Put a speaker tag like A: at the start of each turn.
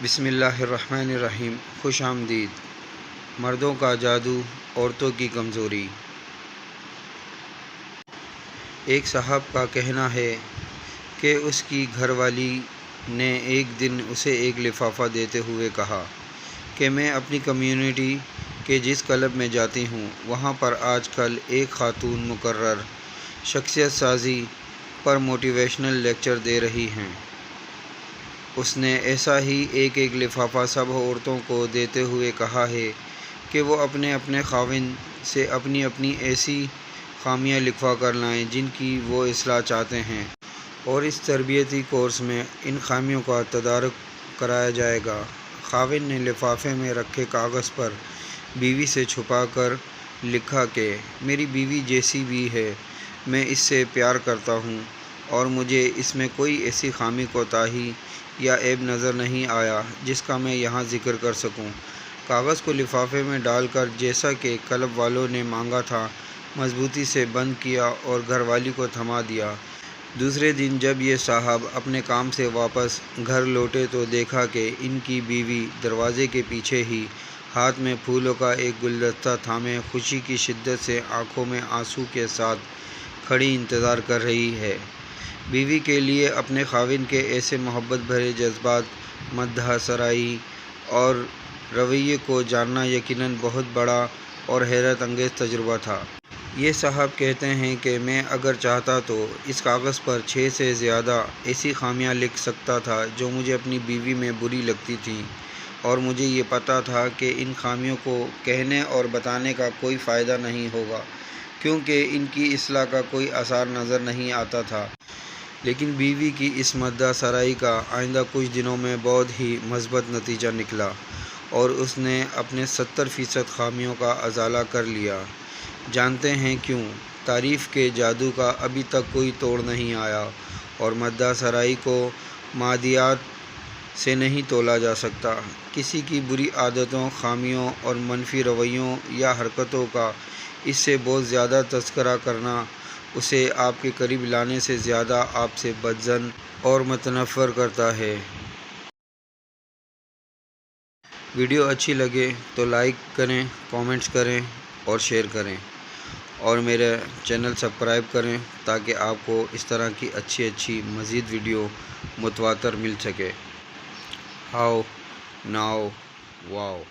A: بسم اللہ الرحمن الرحیم۔ خوش آمدید۔ مردوں کا جادو، عورتوں کی کمزوری۔ ایک صاحب کا کہنا ہے کہ اس کی گھر والی نے ایک دن اسے ایک لفافہ دیتے ہوئے کہا کہ میں اپنی کمیونٹی کے جس کلب میں جاتی ہوں وہاں پر آج کل ایک خاتون مقرر شخصیت سازی پر موٹیویشنل لیکچر دے رہی ہیں۔ اس نے ایسا ہی ایک لفافہ سب عورتوں کو دیتے ہوئے کہا ہے کہ وہ اپنے اپنے خاوند سے اپنی ایسی خامیاں لکھوا کر لائیں جن کی وہ اصلاح چاہتے ہیں، اور اس تربیتی کورس میں ان خامیوں کا تدارک کرایا جائے گا۔ خاوند نے لفافے میں رکھے کاغذ پر بیوی سے چھپا کر لکھا کہ میری بیوی جیسی بھی ہے، میں اس سے پیار کرتا ہوں اور مجھے اس میں کوئی ایسی خامی کوتاہی یا عیب نظر نہیں آیا جس کا میں یہاں ذکر کر سکوں۔ کاغذ کو لفافے میں ڈال کر جیسا کہ کلب والوں نے مانگا تھا مضبوطی سے بند کیا اور گھر والی کو تھما دیا۔ دوسرے دن جب یہ صاحب اپنے کام سے واپس گھر لوٹے تو دیکھا کہ ان کی بیوی دروازے کے پیچھے ہی ہاتھ میں پھولوں کا ایک گلدستہ تھامے خوشی کی شدت سے آنکھوں میں آنسو کے ساتھ کھڑی انتظار کر رہی ہے۔ بیوی کے لیے اپنے خاوند کے ایسے محبت بھرے جذبات، مدح سرائی اور رویے کو جاننا یقیناً بہت بڑا اور حیرت انگیز تجربہ تھا۔ یہ صاحب کہتے ہیں کہ میں اگر چاہتا تو اس کاغذ پر 6 سے زیادہ ایسی خامیاں لکھ سکتا تھا جو مجھے اپنی بیوی میں بری لگتی تھیں، اور مجھے یہ پتہ تھا کہ ان خامیوں کو کہنے اور بتانے کا کوئی فائدہ نہیں ہوگا کیونکہ ان کی اصلاح کا کوئی آثار نظر نہیں آتا تھا۔ لیکن بیوی کی اس مدح سرائی کا آئندہ کچھ دنوں میں بہت ہی مثبت نتیجہ نکلا اور اس نے اپنے 70% خامیوں کا ازالہ کر لیا۔ جانتے ہیں کیوں؟ تعریف کے جادو کا ابھی تک کوئی توڑ نہیں آیا، اور مدح سرائی کو مادیات سے نہیں تولا جا سکتا۔ کسی کی بری عادتوں، خامیوں اور منفی رویوں یا حرکتوں کا اس سے بہت زیادہ تذکرہ کرنا اسے آپ کے قریب لانے سے زیادہ آپ سے بدظن اور متنفر کرتا ہے۔ ویڈیو اچھی لگے تو لائک کریں، کامنٹس کریں اور شیئر کریں، اور میرا چینل سبسکرائب کریں تاکہ آپ کو اس طرح کی اچھی مزید ویڈیو متواتر مل سکے۔ How now wow.